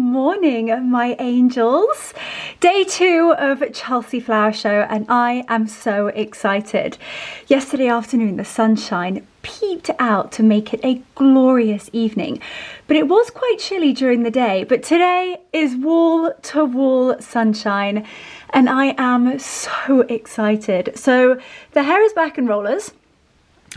morning, my angels. Day 2 of Chelsea Flower Show, and I am so excited. Yesterday afternoon, the sunshine peeped out to make it a glorious evening, but it was quite chilly during the day. But today is wall-to-wall sunshine, and I am so excited. So the hair is back in rollers.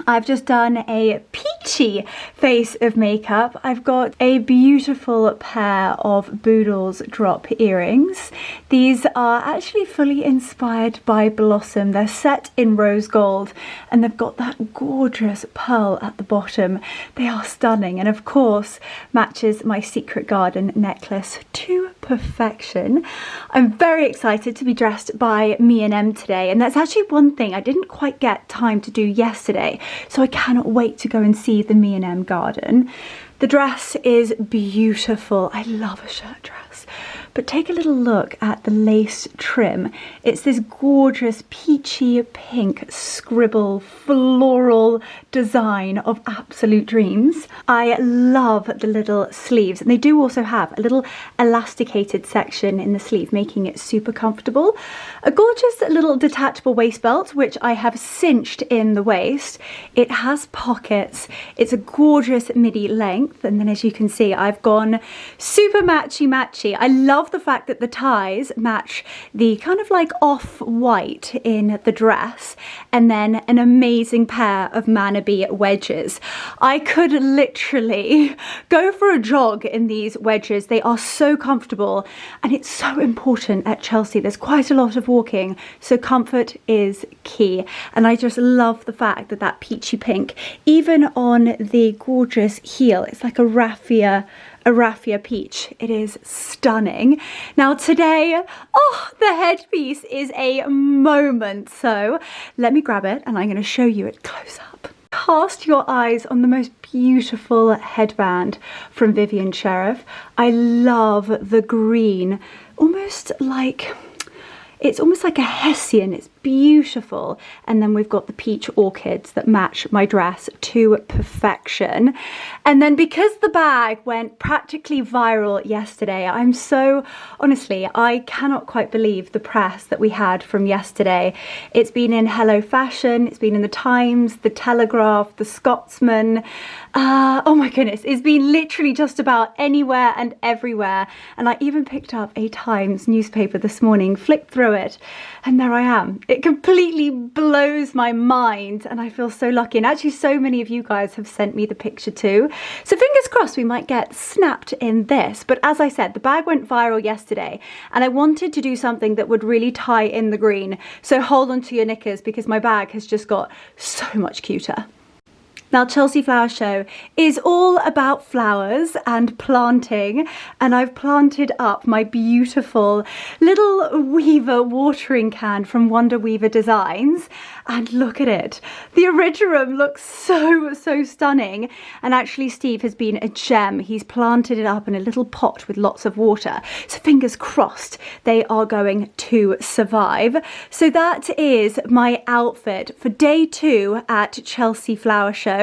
I've just done a peachy face of makeup. I've got a beautiful pair of Boodles drop earrings. These are actually fully inspired by Blossom. They're set in rose gold and they've got that gorgeous pearl at the bottom. They are stunning, and of course matches my Secret Garden necklace to perfection. I'm very excited to be dressed by M&M today, and that's actually one thing I didn't quite get time to do yesterday. So I cannot wait to go and see the M&M garden. The dress is beautiful. I love a shirt dress. But take a little look at the lace trim. It's this gorgeous peachy pink scribble floral design of absolute dreams. I love the little sleeves, and they do also have a little elasticated section in the sleeve, making it super comfortable. A gorgeous little detachable waist belt, which I have cinched in the waist. It has pockets. It's a gorgeous midi length, and then as you can see, I've gone super matchy. I love the fact that the ties match the kind of like off-white in the dress, and then an amazing pair of Manabee wedges. I could literally go for a jog in these wedges. They are so comfortable, and it's so important at Chelsea. There's quite a lot of walking, so comfort is key. And I just love the fact that that peachy pink, even on the gorgeous heel, it's like a raffia peach. It is stunning. Now today, the headpiece is a moment. So let me grab it and I'm going to show you it close up. Cast your eyes on the most beautiful headband from Vivian Sheriff. I love the green, it's almost like a Hessian. It's beautiful. And then we've got the peach orchids that match my dress to perfection. And then because the bag went practically viral yesterday, I'm so, honestly, I cannot quite believe the press that we had from yesterday. It's been in Hello Fashion, it's been in the Times, the Telegraph, the Scotsman. Oh my goodness, it's been literally just about anywhere and everywhere. And I even picked up a Times newspaper this morning, flicked through it, and there I am. It completely blows my mind, and I feel so lucky. And actually so many of you guys have sent me the picture too. So fingers crossed we might get snapped in this. But as I said, the bag went viral yesterday, and I wanted to do something that would really tie in the green. So hold on to your knickers, because my bag has just got so much cuter. Now, Chelsea Flower Show is all about flowers and planting, and I've planted up my beautiful little Weaver watering can from Wonder Weaver Designs, and look at it. The Originum looks so stunning, and actually Steve has been a gem. He's planted it up in a little pot with lots of water, so fingers crossed they are going to survive. So that is my outfit for day 2 at Chelsea Flower Show.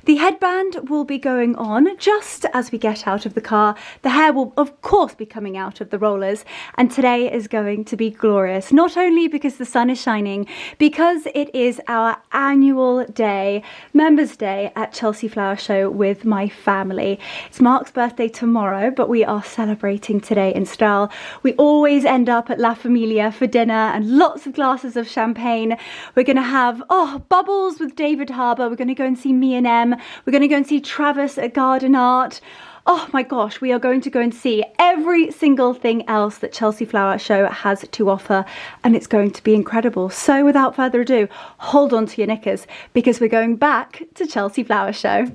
The headband will be going on just as we get out of the car. The hair will of course be coming out of the rollers, and today is going to be glorious, not only because the sun is shining, because it is our annual day, Members Day at Chelsea Flower Show with my family. It's Mark's birthday tomorrow, but we are celebrating today in style. We always end up at La Familia for dinner and lots of glasses of champagne. We're going to have bubbles with David Harbour. We're going to go and see M&M. We're going to go and see Travis at Garden Art. Oh my gosh, we are going to go and see every single thing else that Chelsea Flower Show has to offer, and it's going to be incredible. So without further ado, hold on to your knickers, because we're going back to Chelsea Flower Show.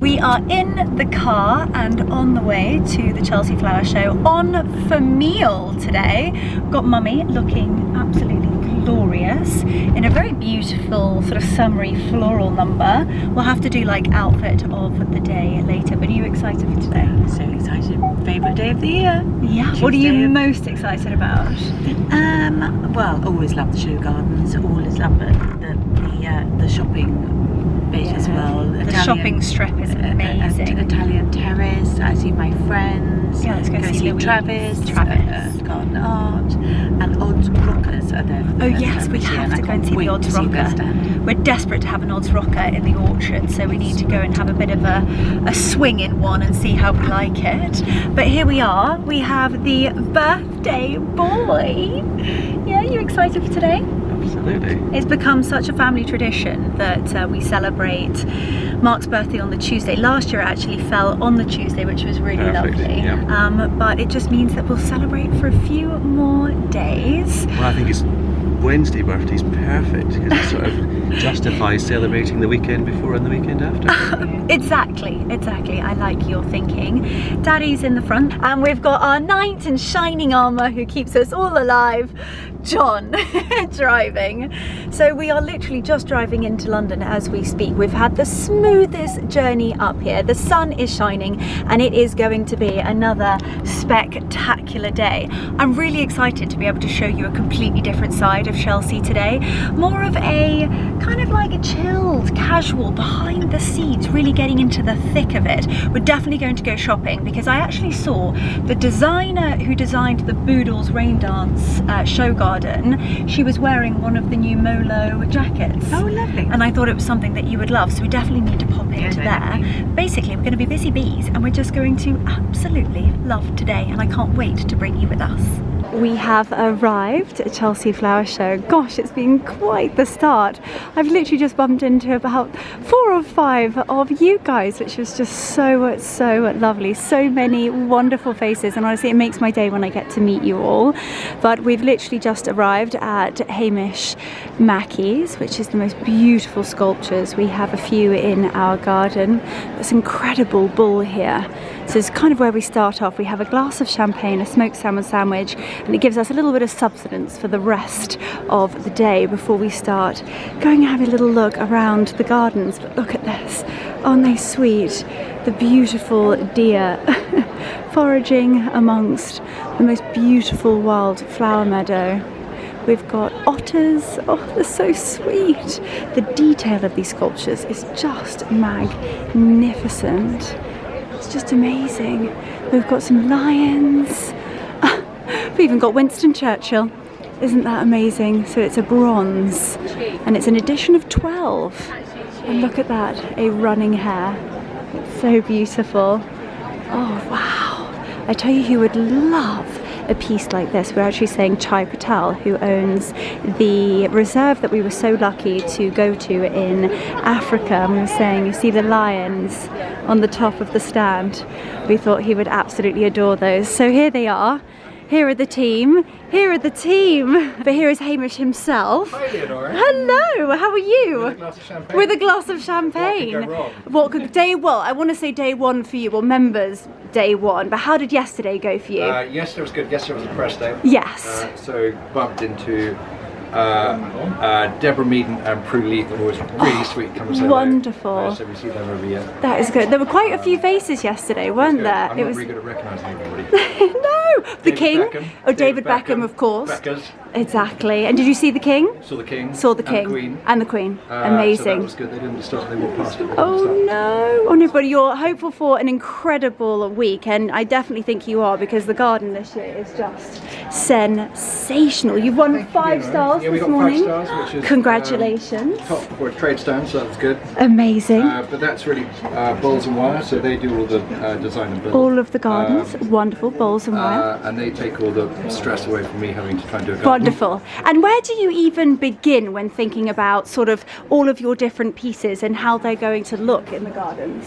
We are in the car and on the way to the Chelsea Flower Show on for meal today. We've got Mummy looking absolutely glorious in a very beautiful sort of summery floral number. We'll have to do like outfit of the day later, but are you excited for today? So excited. Favourite day of the year. Yeah. What are you most excited about? Well, always love the show gardens. Always love the shopping bit as well. The shopping strip is amazing. Italian terrace. I see my friends. Yeah, let's go see Travis. Garden art and Odds Rockers are there. Oh yes, we have to go and see the Odds Rocker. We're desperate to have an Odds Rocker in the orchard, so we need to go and have a bit of a swing in one and see how we like it. But here we are. We have the birthday boy. Yeah, you excited for today? Absolutely. It's become such a family tradition that we celebrate Mark's birthday on the Tuesday. Last year it actually fell on the Tuesday, which was really lovely. Yeah. But it just means that we'll celebrate for a few more days. Well, I think it's Wednesday birthday's perfect because it sort of justifies celebrating the weekend before and the weekend after. Exactly. I like your thinking. Daddy's in the front, and we've got our knight in shining armour who keeps us all alive, John, driving. So we are literally just driving into London as we speak. We've had the smoothest journey up here. The sun is shining and it is going to be another spectacular day. I'm really excited to be able to show you a completely different side of Chelsea today. More of a kind of like a chilled, casual, behind the scenes, really getting into the thick of it. We're definitely going to go shopping because I actually saw the designer who designed the Boodles Rain Dance show garden. She was wearing one of the new Molo jackets. Oh, lovely. And I thought it was something that you would love, so we definitely need to pop into there. Definitely. Basically, we're going to be busy bees and we're just going to absolutely love today, and I can't wait to bring you with us. We have arrived at Chelsea Flower Show. Gosh, it's been quite the start. I've literally just bumped into about 4 or 5 of you guys, which was just so lovely. So many wonderful faces, and honestly it makes my day when I get to meet you all. But we've literally just arrived at Hamish Mackie's, which is the most beautiful sculptures. We have a few in our garden. This incredible bull here. So it's kind of where we start off. We have a glass of champagne, a smoked salmon sandwich, and it gives us a little bit of substance for the rest of the day before we start going and have a little look around the gardens. But look at this. Aren't they sweet? The beautiful deer foraging amongst the most beautiful wild flower meadow. We've got otters. Oh, they're so sweet. The detail of these sculptures is just magnificent. It's just amazing. We've got some lions. We've even got Winston Churchill. Isn't that amazing? So it's a bronze and it's an edition of 12. And look at that, a running hare. It's so beautiful. Oh wow. I tell you who would love a piece like this. We're actually saying Chai Patel, who owns the reserve that we were so lucky to go to in Africa. And we were saying, you see the lions on the top of the stand. We thought he would absolutely adore those. So here they are. Here are the team. Here are the team. But here is Hamish himself. Hi, Leonora. Hello, how are you? With a glass of champagne. With a glass of champagne. What could go wrong? What could well, I want to say day one for you, or members day one, but how did yesterday go for you? Yesterday was good. Yesterday was a press day. Yes. So bumped into Deborah Meaden and Prue Leith, who was really sweet. Come and say hello. Wonderful. So we see them over here. That is good. There were quite a few faces yesterday, weren't there? I'm not really good at recognising everybody. No, the David King. Beckham. Oh, David Beckham, of course. Beckers. Exactly. And did you see the King? Saw the King. Saw the King. And the Queen. And the Queen. So Amazing. that was good. They didn't stop. They walked past it. Oh no! Oh no! But you're hopeful for an incredible week, and I definitely think you are, because the garden this year is just sensational. You've won 5 stars Yeah, we this got morning. 5 stars, which is Congratulations! top for a trade stone, so that was good. Amazing. But that's really Bowls and Wire, so they do all the design and build. All of the gardens, wonderful bowls and wire. And they take all the stress away from me having to try and do a garden. Wonderful. And where do you even begin when thinking about sort of all of your different pieces and how they're going to look in the gardens?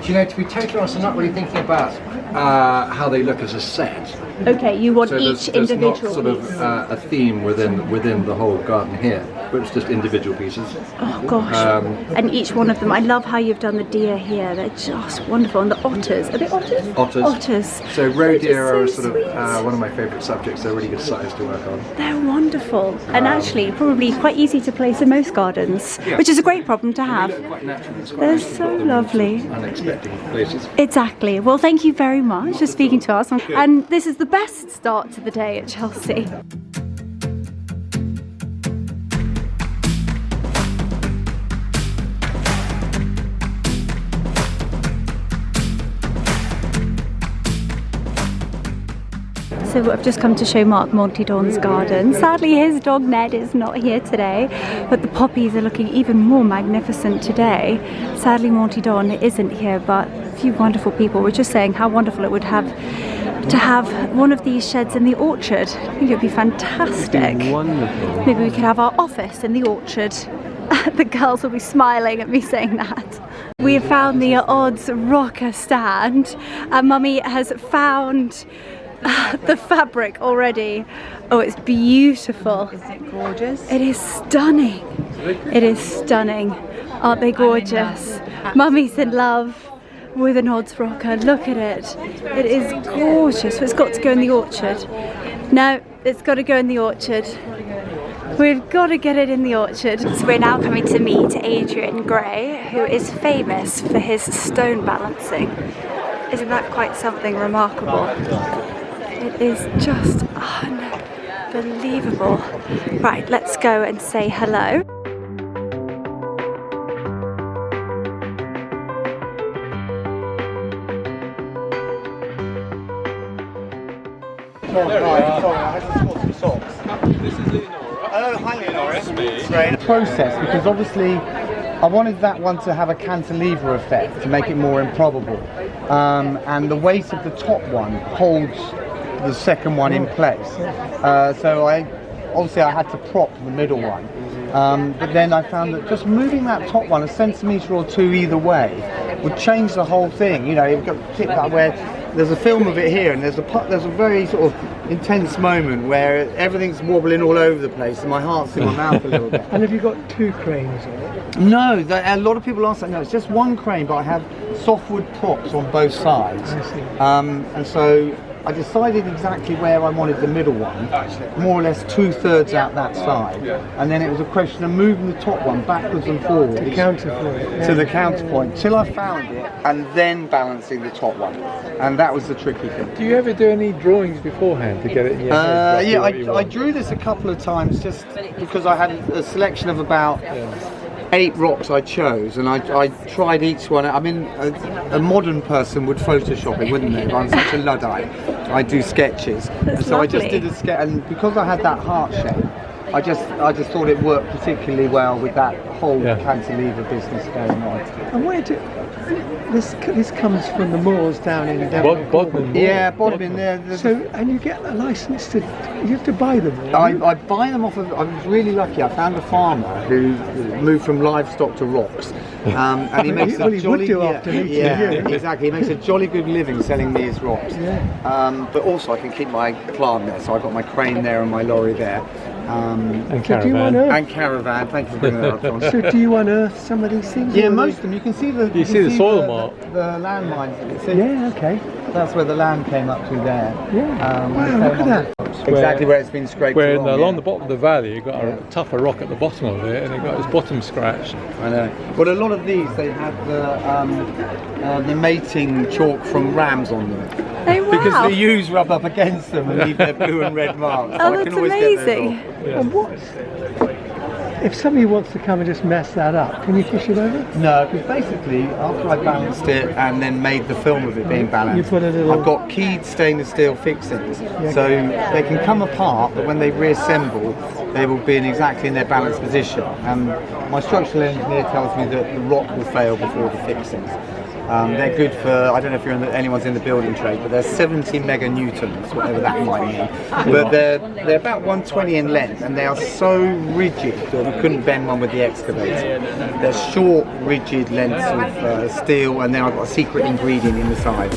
Do you know, to be totally honest, I'm not really thinking about how they look as a set. Okay, you want So each there's individual not sort of piece. a theme within the whole garden here, but it's just individual pieces. Oh gosh, and each one of them, I love how you've done the deer here, they're just wonderful. And the otters, are they otters? Otters. Otters. So roe They're just deer are so sort sweet. of one of my favourite subjects. They're a really good size to work on. They're wonderful, and actually probably quite easy to place in most gardens, Yeah. which is a great problem to have. They look quite natural. It's quite They're nice to so put them in lovely. sort of unexpected places. Exactly. Well, thank you very much for speaking to us. And this is the best start to the day at Chelsea. So I've just come to show Mark Monty Don's garden. Sadly his dog Ned is not here today, but the poppies are looking even more magnificent today. Sadly Monty Don isn't here, but a few wonderful people were just saying how wonderful it would have to have one of these sheds in the orchard. I think it would be fantastic. Wonderful. Maybe we could have our office in the orchard. The girls will be smiling at me saying that. We have found the Odds rocker stand, and Mummy has found the fabric already. Oh, it's beautiful. Is it gorgeous? It is stunning. It is stunning. Aren't they gorgeous? Mummy's in love with an Odds rocker. Look at it. It is gorgeous. So it's got to go in the orchard. No, it's got to go in the orchard. We've got to get it in the orchard. So we're now coming to meet Adrian Gray, who is famous for his stone balancing. Isn't that quite something remarkable? It is just unbelievable. Right, let's go and say hello. Hi Leonora. Process, because obviously I wanted that one to have a cantilever effect to make it more improbable, and the weight of the top one holds the second one in place. So I had to prop the middle one, but then I found that just moving that top one a centimetre or two either way would change the whole thing. You know, you've got tip that where there's a film of it here, and there's a very sort of intense moment where everything's wobbling all over the place, and my heart's in my mouth a little bit. And have you got two cranes on it? No, a lot of people ask that. No, it's just one crane, but I have softwood props on both sides. I see. And so I decided exactly where I wanted the middle one, more or less 2/3 out that side, and then it was a question of moving the top one backwards and forwards The counterpoint. to the counterpoint till I found it, and then balancing the top one, and that was the tricky thing. Do you ever do any drawings beforehand to get it in your head? roughly Yeah, what you I want? drew this a couple of times just because I had a selection of about 8 rocks I chose, and I tried each one. I mean, a modern person would Photoshop it, wouldn't they? But I'm such a Luddite. I do sketches, and so I just lovely. did a sketch, and because I had that heart shape, I just thought it worked particularly well with that whole cantilever business going on. And where do this comes from the moors down in Devon? Bodmin. Yeah, bottom in there. So, and you get a license to, you have to buy them all. I buy them off of, I was really lucky, I found a farmer who moved from livestock to rocks, and he makes Well, a he jolly, would do after meeting you. exactly, he makes a jolly good living selling me his rocks. Yeah. But also I can keep my plant there, so I've got my crane there and my lorry there. And So do you caravan. unearth? And caravan, thank you for bringing that up, John. So do you unearth some of these things? Yeah, or most of them. You can see the You see the soil mark. the landmines. You can see. Yeah, okay. That's where the land came up to there. Yeah. when it Wow, came look at on. that. Exactly where it's been scraped Where along, along yeah. the bottom of the valley, you've got a tougher rock at the bottom of it, and it got its bottom scratched. I know. But a lot of these, they have the mating chalk from rams on them. Oh wow. Because the ewes rub up against them and leave their blue and red marks. So Oh, I that's can always get those amazing. off. And what? If somebody wants to come and just mess that up, can you push it over? No, because basically, after I balanced it and then made the film of it being balanced, You put a little- I've got keyed stainless steel fixings. So they can come apart, but when they reassemble, they will be exactly in their balanced position. And my structural engineer tells me that the rock will fail before the fixings. They're good for, I don't know if anyone's in the building trade, but they're 70 meganewtons, whatever that might mean. But they're about 120 in length, and they are so rigid that you couldn't bend one with the excavator. They're short, rigid lengths of steel, and then I've got a secret ingredient in the side.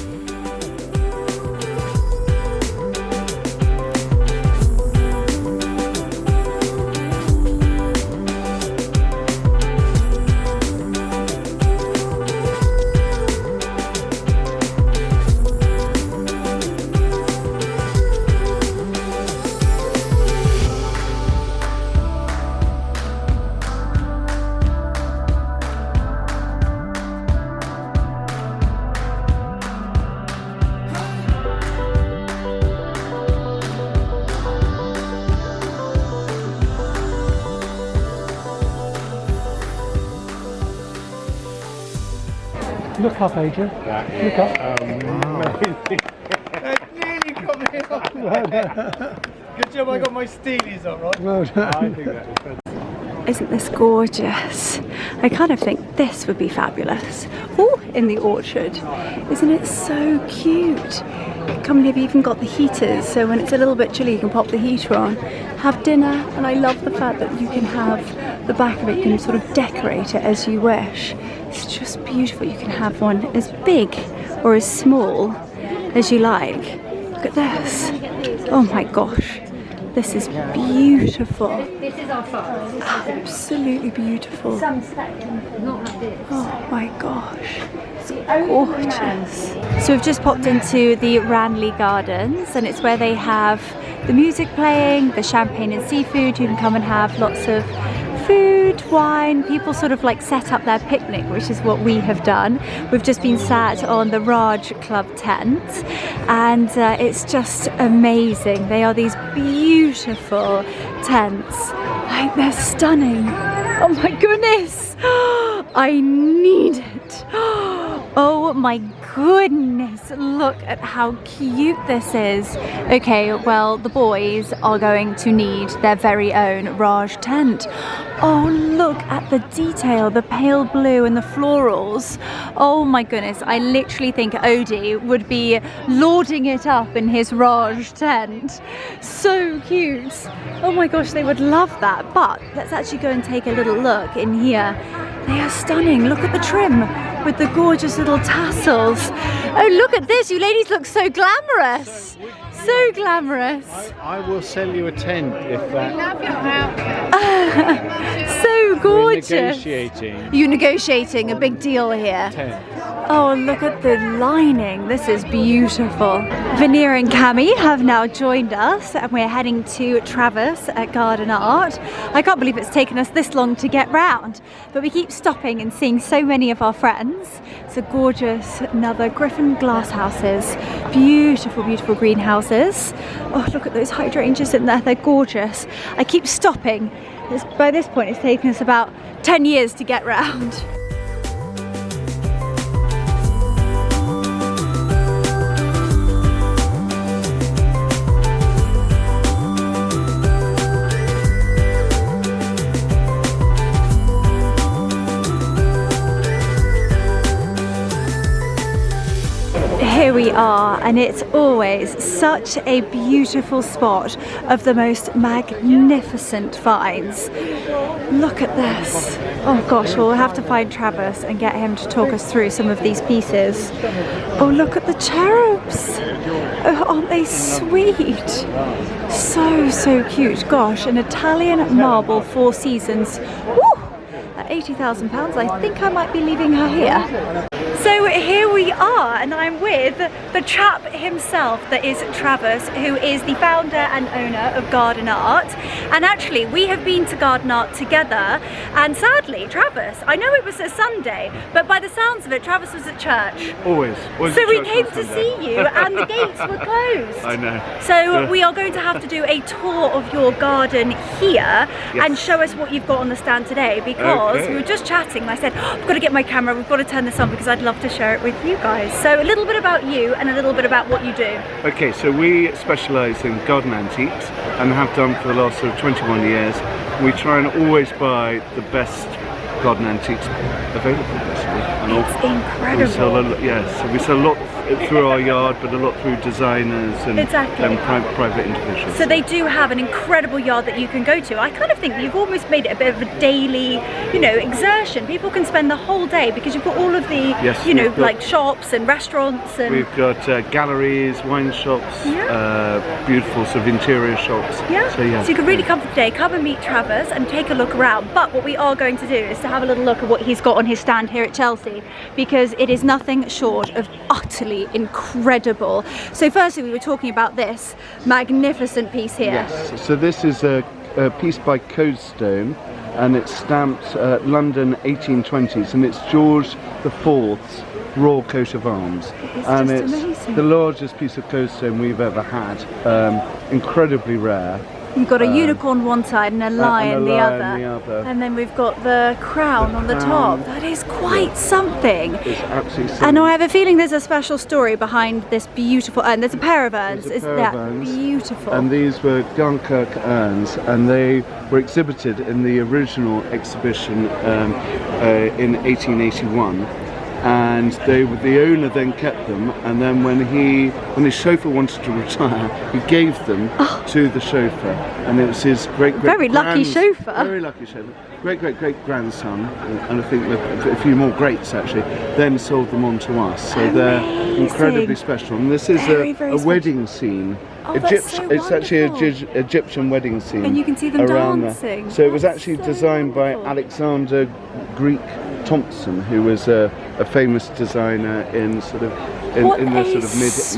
Look up, Adrian. Look up. Nearly got me on. Good job I got my steelies on, right? Well done. I think that was fantastic. Isn't this gorgeous? I kind of think this would be fabulous. Oh, in the orchard. Isn't it so cute? Come, they've even got the heaters, so when it's a little bit chilly you can pop the heater on, have dinner, and I love the fact that you can have the back of it, you can sort of decorate it as you wish. It's just beautiful. You can have one as big or as small as you like. Look at this. Oh my gosh. This is beautiful. Absolutely beautiful. Oh my gosh. It's gorgeous. So we've just popped into the Ranelagh Gardens, and it's where they have the music playing, the champagne and seafood. You can come and have lots of food, wine. People sort of like set up their picnic, which is what we have done. We've just been sat on the Raj Club tent, and it's just amazing. They are these beautiful tents. Like, they're stunning. Oh my goodness. I need it. Oh my goodness, look at how cute this is. Okay, well, the boys are going to need their very own Raj tent. Oh, look at the detail, the pale blue and the florals. Oh my goodness, I literally think Odie would be lauding it up in his Raj tent. So cute. Oh my gosh, they would love that. But let's actually go and take a little look in here. They are stunning. Look at the trim with the gorgeous little tassels. Oh, look at this. You ladies look so glamorous. So glamorous. I will sell you a tent if that. So gorgeous. We're negotiating. You're negotiating, a big deal here. Tent. Oh, look at the lining. This is beautiful. Veneer and Cami have now joined us, and we're heading to Travis at Garden Art. I can't believe it's taken us this long to get round, but we keep stopping and seeing so many of our friends. It's a gorgeous, another Griffin glass houses. Beautiful, beautiful greenhouses. Oh, look at those hydrangeas in there. They're gorgeous. I keep stopping. By this point, it's taken us about 10 years to get round. Here we are, and it's always such a beautiful spot of the most magnificent finds. Look at this. Oh gosh, well, we'll have to find Travis and get him to talk us through some of these pieces. Oh, look at the cherubs. Oh, aren't they sweet? So cute. Gosh, an Italian marble, 4 seasons. Woo! At £80,000, I think I might be leaving her here. So here we are, and I'm with the chap himself that is Travis, who is the founder and owner of Garden Art. And actually, we have been to Garden Art together, and sadly, Travis, I know it was a Sunday, but by the sounds of it, Travis was at church. Always So we came to see you, and the gates were closed. I know. So we are going to have to do a tour of your garden here, and show us what you've got on the stand today, because we were just chatting and I said, oh, I've got to get my camera, we've got to turn this on because I'd love to share it with you guys. So a little bit about you and a little bit about what you do. Okay, so we specialise in garden antiques and have done for the last sort of 21 years. We try and always buy the best garden antiques available, basically. And It's incredible. We sell so we sell a lot through our yard, but a lot through designers and private individuals. So they do have an incredible yard that you can go to. I kind of think that you've almost made it a bit of a daily, you know, exertion. People can spend the whole day because you've got all of the, you know, like shops and restaurants. And we've got galleries, wine shops, beautiful sort of interior shops. So you can really come for the day, come and meet Travis and take a look around. But what we are going to do is to have a little look at what he's got on his stand here at Chelsea, because it is nothing short of utterly incredible. So firstly, we were talking about this magnificent piece here. Yes, so this is a piece by Codestone, and it's stamped London 1820s, and it's George IV's royal coat of arms. And it's amazing. The largest piece of Codestone we've ever had, incredibly rare. You've got a unicorn one side and a lion the lion other. And then we've got the crown on the top. That is quite something. It's absolutely And I have a feeling there's a special story behind this beautiful urn. There's a pair of urns. There's a Isn't pair of that urns. beautiful? And these were Dunkirk urns, and they were exhibited in the original exhibition in 1881. And the owner then kept them, and then when his chauffeur wanted to retire, he gave them to the chauffeur, and it was his Very lucky chauffeur. Very lucky chauffeur. Great grandson, and I think a few more greats actually, then sold them on to us. So they're incredibly special. And this is Very a wedding scene. that's so It's actually wonderful. an Egyptian wedding scene. And you can see them around dancing. There. So it was That's actually so designed by wonderful. Alexander Greek Thompson, who was a famous designer in the sort of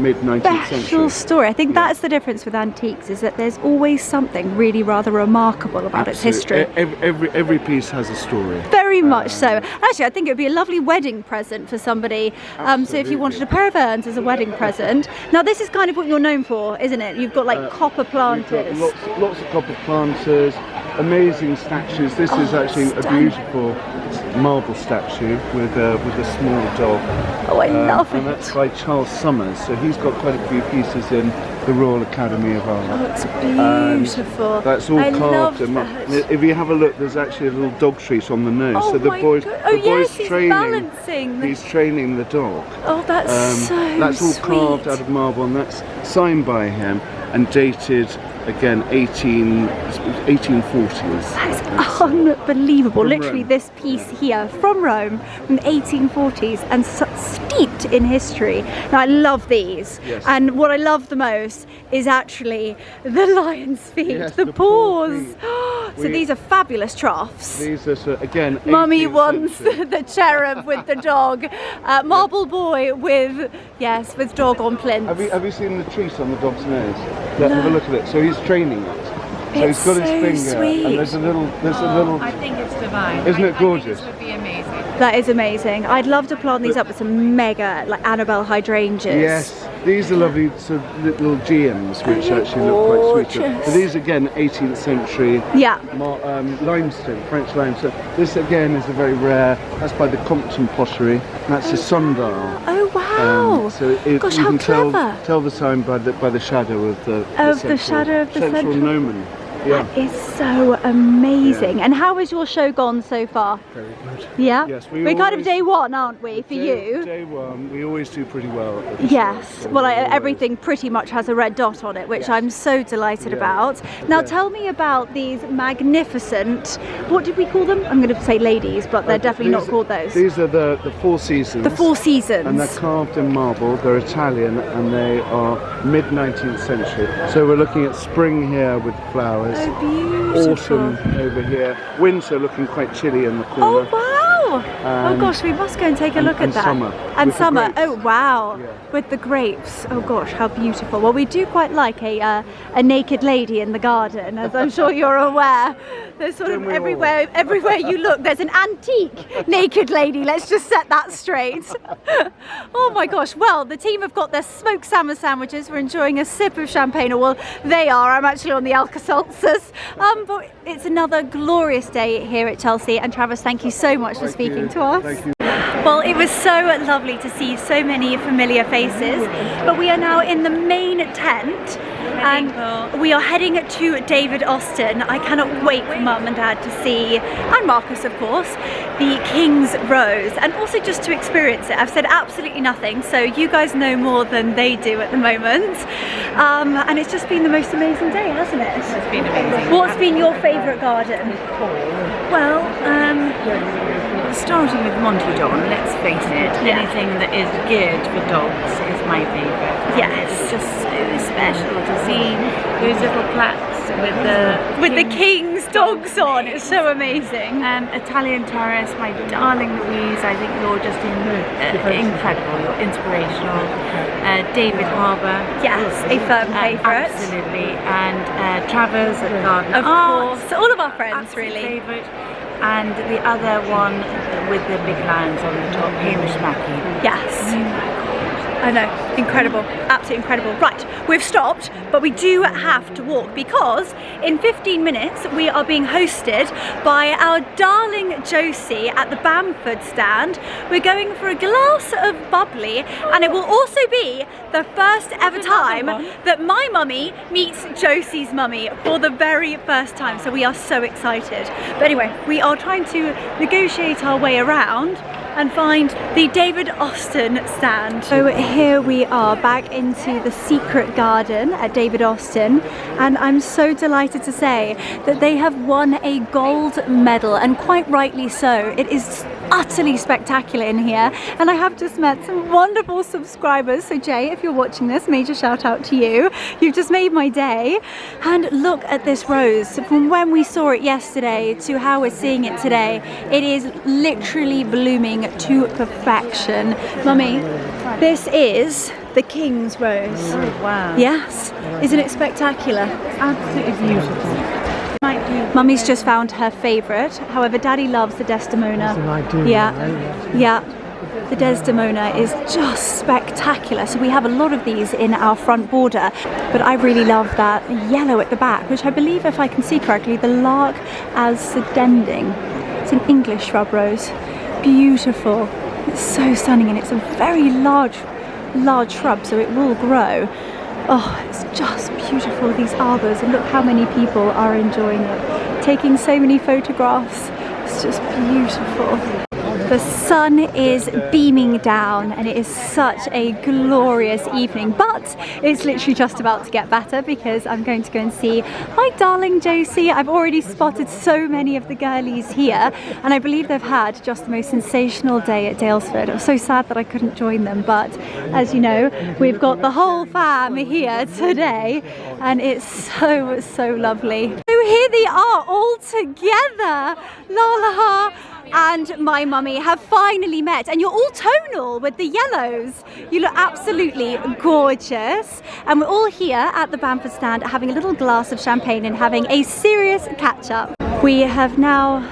mid 19th century. Special story. I think that's the difference with antiques, is that there's always something really rather remarkable about its history. Every piece has a story. Very much so. Actually, I think it would be a lovely wedding present for somebody. So if you wanted a pair of urns as a wedding present. Now this is kind of what you're known for, isn't it? You've got like copper planters. We've got lots of copper planters, amazing statues. This is actually stunning. a beautiful marble statue with a small dog. Oh, I love And it. that's by Charles Summers. So he's got quite a few pieces in the Royal Academy of Art. Oh, it's beautiful. That's all I carved. love that. If you have a look, there's actually a little dog treat on the nose. Oh so the my boy's, God. Oh, the boy's yes, he's training. balancing. He's training the dog. Oh, that's so That's all sweet. carved out of marble, and that's signed by him and dated again 1840s. That is unbelievable. From Literally Rome. this piece here from Rome from the 1840s and steeped in history. Now I love these. Yes. And what I love the most is actually the lion's feet, Yes, the the paw paws. feet. So these are fabulous troughs. These are again. Mummy 18th wants century. the cherub with the dog. Marble boy with dog on plinth. Have you seen the treat on the dog's nose? Have a look at it. So he's training it. So It's he's got his so finger, sweet. and there's a little. I think it's divine. Isn't it gorgeous? I think this would be amazing. That is amazing. I'd love to plant these up with some mega like Annabelle hydrangeas. Yes, these are lovely sort of little gems which actually look quite sweet. gorgeous. But these again, 18th century Yeah. limestone, French limestone. This again is a very rare. That's by the Compton pottery. That's a sundial. Oh wow! So Gosh, you how can clever! tell the time by the shadow of the shadow of the central- gnomon. Yeah. That is so amazing. Yeah. And how has your show gone so far? Very good. Yeah? Yes, We're kind of always- day one, aren't we, for you? Day one, we always do pretty well. At the Yes, show, so well, we always- everything pretty much has a red dot on it, which Yes. I'm so delighted Yeah. about. Now, Yeah. tell me about these magnificent, what did we call them? I'm going to say ladies, but they're definitely not called those. These are the Four Seasons. The Four Seasons. And they're carved in marble. They're Italian, and they are mid-19th century. So we're looking at spring here with flowers. Oh, beautiful. Autumn over here. Winter looking quite chilly in the Oh, corner. wow! Oh And- gosh, we must go and take a look at and that. summer, And with the summer. grapes. Oh wow! Yeah. With the grapes. Oh gosh, how beautiful. Well, we do quite like a naked lady in the garden, as I'm sure you're aware. There's sort Don't of we all? everywhere you look, there's an antique naked lady. Let's just set that straight. Oh my gosh. Well, the team have got their smoked salmon sandwiches. We're enjoying a sip of champagne. Or well, they are. I'm actually on the Alka-Seltzers. But it's another glorious day here at Chelsea. And Travis, thank you so much for Thank speaking you. to us. Thank you. Well, it was so lovely to see so many familiar faces, but we are now in the main tent and we are heading to David Austin. I cannot wait for Mum and Dad to see, and Marcus of course, the King's Rose, and also just to experience it. I've said absolutely nothing, so you guys know more than they do at the moment, and it's just been the most amazing day, hasn't it? It's been amazing. What's been your favourite garden? Well, starting with Monty Don, let's face it, Yeah. anything that is geared for dogs is my favourite. Yes. It's just so special to see those little plaques with The King's dogs on, it's so amazing. Italian Terrace, my darling Louise, I think you're just incredible, you're inspirational. David Harbour. Yes, a firm favourite. Absolutely. And Travers at Garden Of Arts. course, all of our friends Absolute really. favourite. And the other one with the big lions on the top, Hamish Mackie. Yes. Oh my God. I know, incredible, absolutely incredible. Right, we've stopped, but we do have to walk because in 15 minutes we are being hosted by our darling Josie at the Bamford stand. We're going for a glass of bubbly, and it will also be the first ever time that my mummy meets Josie's mummy for the very first time, so we are so excited. But anyway, we are trying to negotiate our way around and find the David Austin stand. So here we are back into the secret garden at David Austin, and I'm so delighted to say that they have won a gold medal, and quite rightly so. It is utterly spectacular in here, and I have just met some wonderful subscribers. So Jay, if you're watching this, major shout out to you. You've just made my day. And look at this rose. From when we saw it yesterday to how we're seeing it today, it is literally blooming to perfection. Mummy, this is the King's Rose. Oh, wow. Yes, isn't it spectacular? Absolutely beautiful. Mummy's just found her favourite. However, Daddy loves the Desdemona. Yeah. The Desdemona is just spectacular. So we have a lot of these in our front border, but I really love that yellow at the back, which I believe, if I can see correctly, the Lark as sedending. It's an English shrub rose. Beautiful. It's so stunning, and it's a very large shrub, so it will grow. Oh, it's just beautiful, these arbours, and look how many people are enjoying it, taking so many photographs. It's just beautiful. The sun is beaming down, and it is such a glorious evening, but it's literally just about to get better because I'm going to go and see my darling Josie. I've already spotted so many of the girlies here, and I believe they've had just the most sensational day at Daylesford. I'm so sad that I couldn't join them, but as you know, we've got the whole fam here today, and it's so lovely. So here they are all together. Lola and my mummy have finally met, and you're all tonal with the yellows. You look absolutely gorgeous, and we're all here at the Bamford stand having a little glass of champagne and having a serious catch up. We have now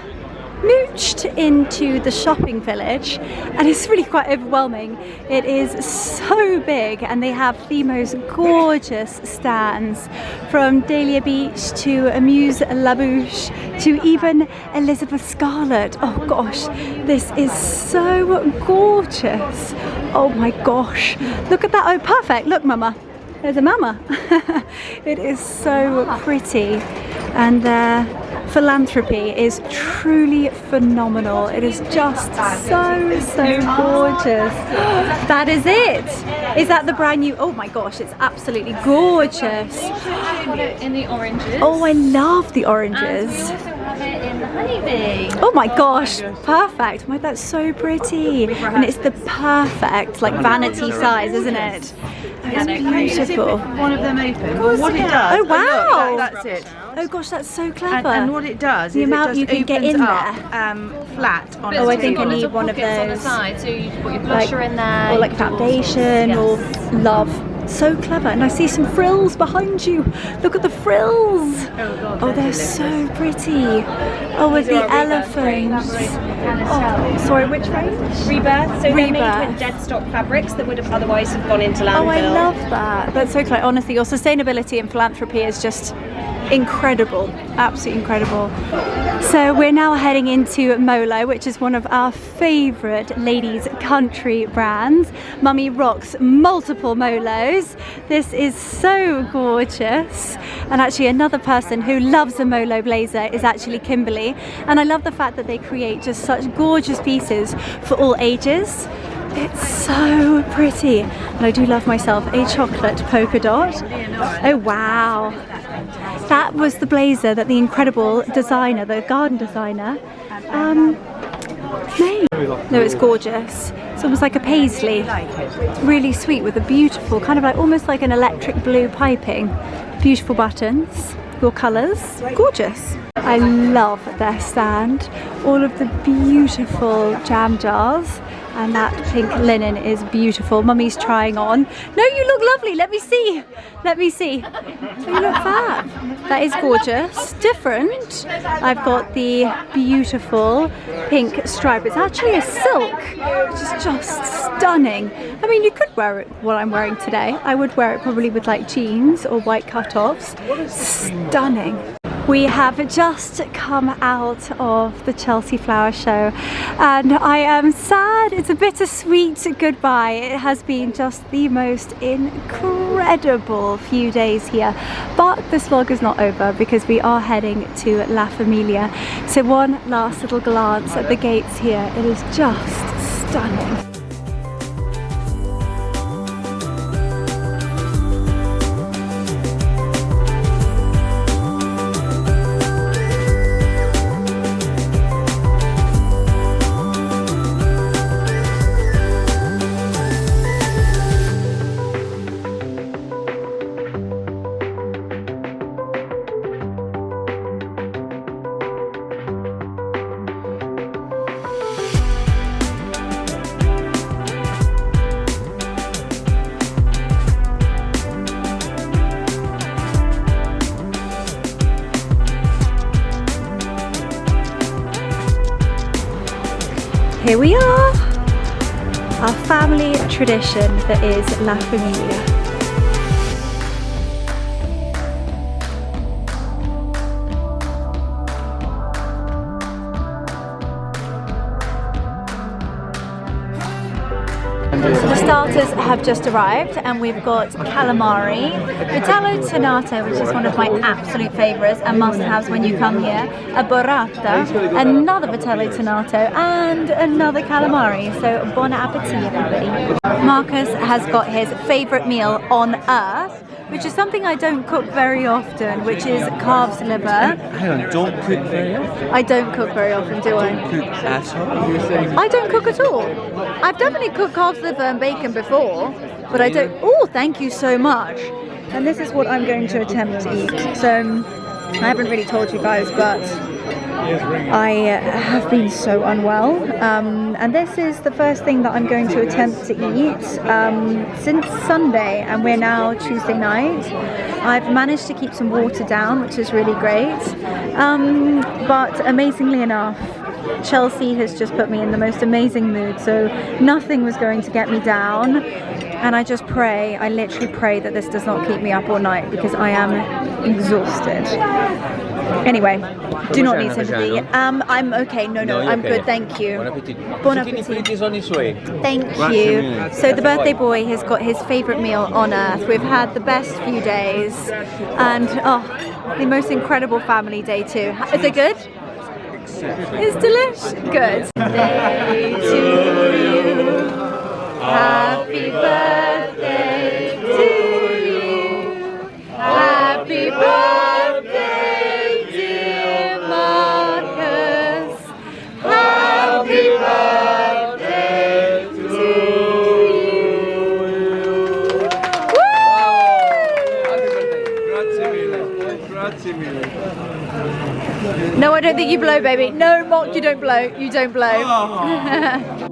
mooched into the shopping village, and it's really quite overwhelming. It is so big, and they have the most gorgeous stands, from Dahlia Beach to Amuse La Bouche to even Elizabeth Scarlett. Oh gosh, this is so gorgeous. Oh my gosh, look at that. Oh perfect, look mama, there's a mama. It is so pretty, and philanthropy is truly phenomenal. It is just so gorgeous. That is it. Is that the brand new? Oh my gosh, it's absolutely gorgeous. In the oranges. Oh, I love the oranges. And we also have it in the honeybee. Oh my gosh, perfect. Oh, that's so pretty. And it's the perfect like vanity size, isn't it? It's beautiful. One of them open. Well, what it does. Oh wow. Look, that's it. Oh gosh, that's so clever. And what it does the is amount it just you can get in up, there. Flat on Oh, a I think I table. need one of those. On the side, so you put your blusher in there. Or like foundation, or love. So clever. And I see some frills behind you. Look at the frills. Oh, they're so pretty. Oh, with the elephants. Oh, sorry, which range? Rebirth. So they're made Rebirth. with dead stock fabrics that would have otherwise have gone into landfill. Oh, I love that. That's so clever. Honestly, your sustainability and philanthropy is just incredible. Absolutely incredible. So we're now heading into Molo, which is one of our favourite ladies' country brands. Mummy rocks multiple Molos. This is so gorgeous. And actually another person who loves a Molo blazer is actually Kimberly. And I love the fact that they create just such gorgeous pieces for all ages. It's so pretty. And I do love myself a chocolate polka dot. Oh wow. That was the blazer that the incredible designer, the garden designer, made. No, it's gorgeous. It's almost like a paisley. It's really sweet with a beautiful, kind of like almost like an electric blue piping. Beautiful buttons, your colours, gorgeous. I love their stand. All of the beautiful jam jars. And that pink linen is beautiful. Mummy's trying on. No, you look lovely. Let me see. Let me see. You look fab. That is gorgeous. Different. I've got the beautiful pink stripe. It's actually a silk, which is just stunning. I mean, you could wear it what I'm wearing today. I would wear it probably with like jeans or white cutoffs. Stunning. We have just come out of the Chelsea Flower Show and I am sad. It's a bittersweet goodbye. It has been just the most incredible few days here. But this vlog is not over because we are heading to La Familia. So one last little glance at the gates here. It is just stunning. Here we are, our family tradition that is La Familia. The starters have just arrived and we've got calamari, vitello tonato, which is one of my absolute favourites and must-haves when you come here, a burrata, another vitello tonato and another calamari. So bon appetit everybody. Marcus has got his favourite meal on earth, which is something I don't cook very often, which is calf's liver. Hang on, don't cook very often? I don't cook very often, do I? Cook at all? I don't cook at all. I've definitely cooked calf's liver and bacon before, but I don't. Oh, thank you so much. And this is what I'm going to attempt to eat. So I haven't really told you guys, but I have been so unwell. And this is the first thing that I'm going to attempt to eat since Sunday, and we're now Tuesday night. I've managed to keep some water down, which is really great. But amazingly enough, Chelsea has just put me in the most amazing mood, so nothing was going to get me down. And I just pray, I literally pray that this does not keep me up all night because I am exhausted. Anyway, do not need sympathy. I'm okay. No, I'm good. Thank you. Bon appetit. is on its way. Thank you. So the birthday boy has got his favourite meal on earth. We've had the best few days and the most incredible family day too. Is it good? It's delicious. Good. Day to you. Happy birthday to you. Happy birthday, dear Marcus. Happy birthday to you. No, I don't think you blow, baby. No, Mock, you don't blow. You don't blow.